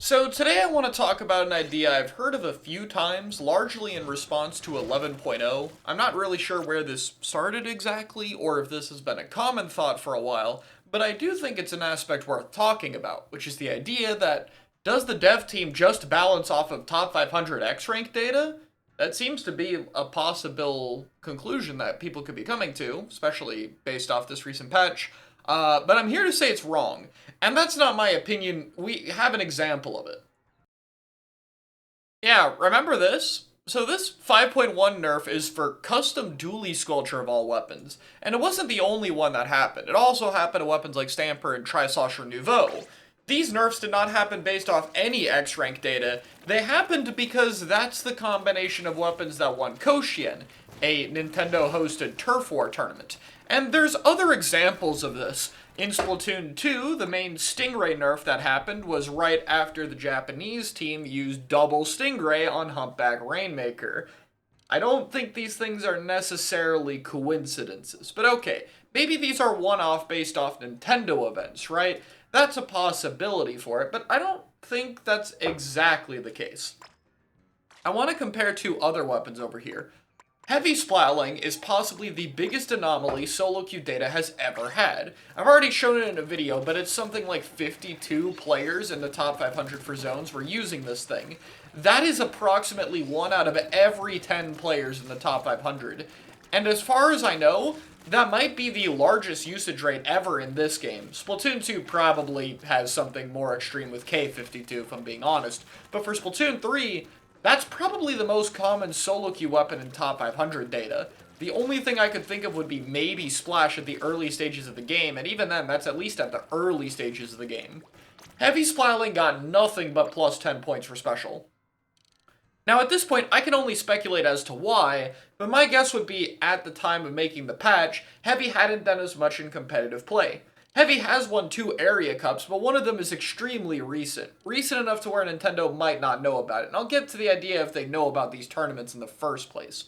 So today I want to talk about an idea I've heard of a few times, largely in response to 11.0. I'm not really sure where this started exactly, or if this has been a common thought for a while, but I do think it's an aspect worth talking about, which is the idea that does the dev team just balance off of top 500 X-rank data? That seems to be a possible conclusion that people could be coming to, especially based off this recent patch. But I'm here to say it's wrong. And that's not my opinion. We have an example of it. Yeah, remember this? So this 5.1 nerf is for custom dually sculpture of all weapons. And it wasn't the only one that happened. It also happened to weapons like Stamper and Trisaucer Nouveau. These nerfs did not happen based off any X-rank data. They happened because that's the combination of weapons that won Koshien, a Nintendo-hosted turf war tournament. And there's other examples of this. In Splatoon 2, the main Stingray nerf that happened was right after the Japanese team used double Stingray on Humpback Rainmaker. I don't think these things are necessarily coincidences, but okay, maybe these are one-off based off Nintendo events, right? That's a possibility for it, but I don't think that's exactly the case. I want to compare two other weapons over here. Heavy Splatling is possibly the biggest anomaly solo queue data has ever had. I've already shown it in a video, but it's something like 52 players in the top 500 for zones were using this thing. That is approximately 1 out of every 10 players in the top 500. And as far as I know, that might be the largest usage rate ever in this game. Splatoon 2 probably has something more extreme with K52 if I'm being honest, but for Splatoon 3, that's probably the most common solo queue weapon in top 500 data. The only thing I could think of would be maybe Splash at the early stages of the game, and even then, that's at least at the early stages of the game. Heavy Splatling got nothing but plus 10 points for Special. Now at this point, I can only speculate as to why, but my guess would be at the time of making the patch, Heavy hadn't done as much in competitive play. Heavy has won 2 area cups, but one of them is extremely recent. Recent enough to where Nintendo might not know about it, and I'll get to the idea if they know about these tournaments in the first place.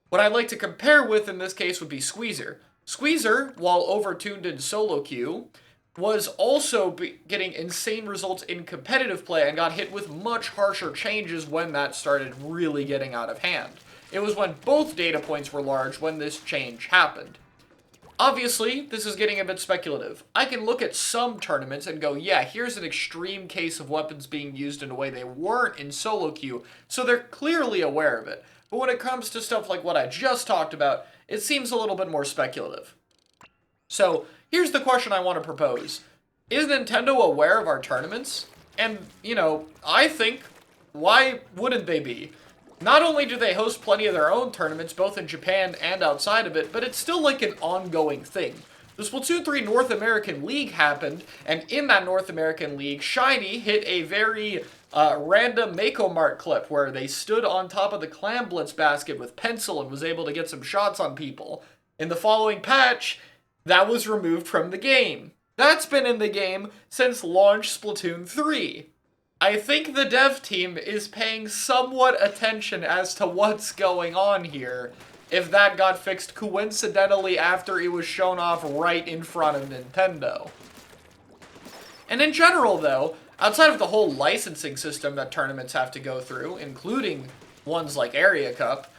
What I'd like to compare with in this case would be Squeezer. Squeezer, while overtuned in solo queue, was also getting insane results in competitive play and got hit with much harsher changes when that started really getting out of hand. It was when both data points were large when this change happened. Obviously, this is getting a bit speculative. I can look at some tournaments and go, yeah, here's an extreme case of weapons being used in a way they weren't in solo queue, so they're clearly aware of it. But when it comes to stuff like what I just talked about, it seems a little bit more speculative. So, here's the question I want to propose. Is Nintendo aware of our tournaments? And, I think, why wouldn't they be? Not only do they host plenty of their own tournaments, both in Japan and outside of it, but it's still like an ongoing thing. The Splatoon 3 North American League happened, and in that North American League, Shiny hit a very random Mako Mart clip where they stood on top of the Clam Blitz basket with pencil and was able to get some shots on people. In the following patch, that was removed from the game. That's been in the game since launch Splatoon 3. I think the dev team is paying somewhat attention as to what's going on here, if that got fixed coincidentally after it was shown off right in front of Nintendo. And in general, though, outside of the whole licensing system that tournaments have to go through, including ones like Area Cup,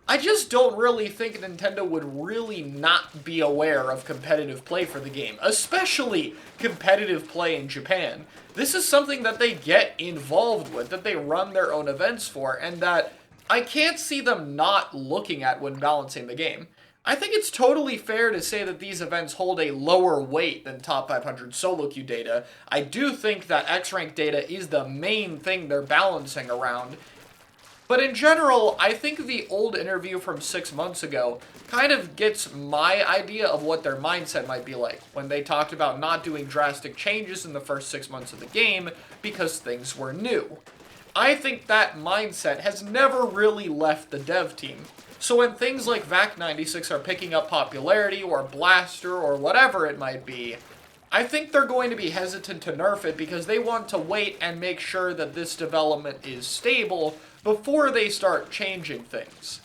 I just don't really think Nintendo would really not be aware of competitive play for the game, especially competitive play in Japan. This is something that they get involved with, that they run their own events for, and that I can't see them not looking at when balancing the game. I think it's totally fair to say that these events hold a lower weight than top 500 solo queue data. I do think that X-rank data is the main thing they're balancing around. But in general, I think the old interview from 6 months ago kind of gets my idea of what their mindset might be like when they talked about not doing drastic changes in the first 6 months of the game because things were new. I think that mindset has never really left the dev team. So when things like VAC96 are picking up popularity or Blaster or whatever it might be, I think they're going to be hesitant to nerf it because they want to wait and make sure that this development is stable before they start changing things.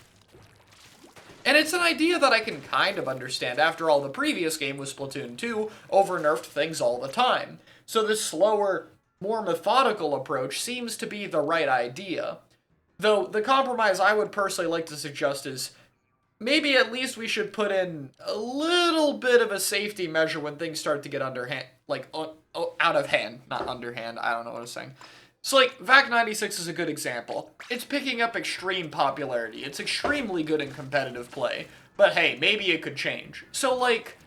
And it's an idea that I can kind of understand. After all, the previous game was Splatoon 2, over-nerfed things all the time. So this slower more methodical approach seems to be the right idea. Though the compromise I would personally like to suggest is maybe at least we should put in a little bit of a safety measure when things start to get underhand, like out of hand, not underhand. I don't know what I'm saying. So like VAC 96 is a good example. It's picking up extreme popularity. It's extremely good in competitive play. But hey, maybe it could change. So like,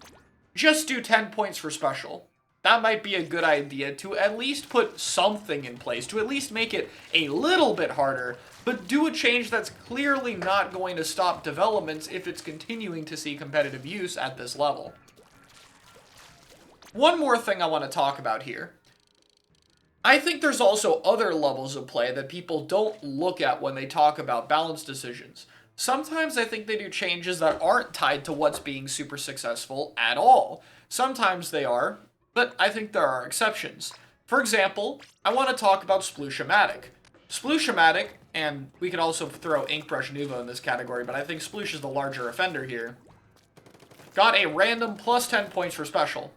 just do 10 points for special. That might be a good idea to at least put something in place, to at least make it a little bit harder, but do a change that's clearly not going to stop developments if it's continuing to see competitive use at this level. One more thing I want to talk about here. I think there's also other levels of play that people don't look at when they talk about balance decisions. Sometimes I think they do changes that aren't tied to what's being super successful at all. Sometimes they are, but I think there are exceptions. For example, I want to talk about Sploosh-O-Matic. Sploosh-O-Matic, and we could also throw Inkbrush Nuvo in this category, but I think Sploosh is the larger offender here, got a random plus 10 points for special.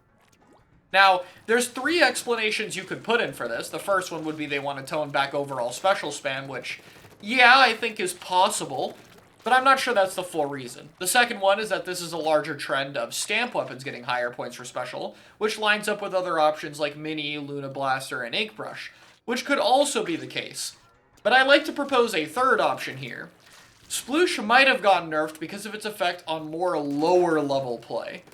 Now, there's 3 explanations you could put in for this. The first one would be they want to tone back overall special spam, which, yeah, I think is possible, but I'm not sure that's the full reason. The second one is that this is a larger trend of stamp weapons getting higher points for special, which lines up with other options like Mini, Luna Blaster, and Inkbrush, which could also be the case. But I'd like to propose a third option here. Sploosh might have gotten nerfed because of its effect on more lower level play.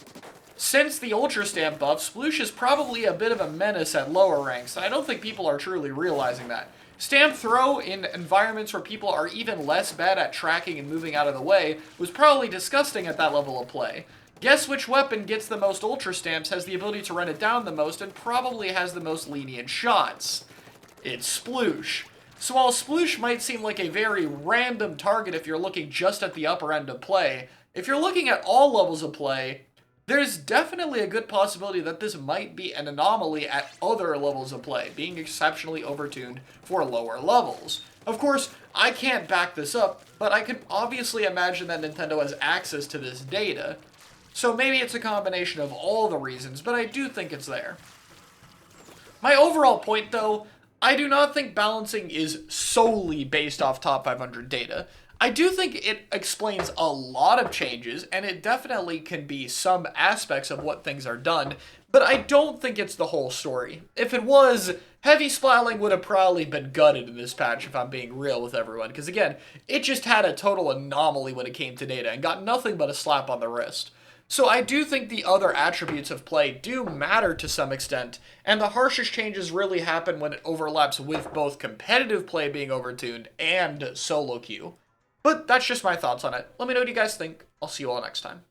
Since the Ultra Stamp buff, Sploosh is probably a bit of a menace at lower ranks, and I don't think people are truly realizing that. Stamp Throw in environments where people are even less bad at tracking and moving out of the way was probably disgusting at that level of play. Guess which weapon gets the most Ultra Stamps, has the ability to run it down the most, and probably has the most lenient shots? It's Sploosh. So while Sploosh might seem like a very random target if you're looking just at the upper end of play, if you're looking at all levels of play, there's definitely a good possibility that this might be an anomaly at other levels of play, being exceptionally overtuned for lower levels. Of course, I can't back this up, but I can obviously imagine that Nintendo has access to this data. So maybe it's a combination of all the reasons, but I do think it's there. My overall point, though, I do not think balancing is solely based off top 500 data. I do think it explains a lot of changes, and it definitely can be some aspects of what things are done, but I don't think it's the whole story. If it was, Heavy Splatling would have probably been gutted in this patch, if I'm being real with everyone, because again, it just had a total anomaly when it came to data, and got nothing but a slap on the wrist. So I do think the other attributes of play do matter to some extent, and the harshest changes really happen when it overlaps with both competitive play being overtuned and solo queue. But that's just my thoughts on it. Let me know what you guys think. I'll see you all next time.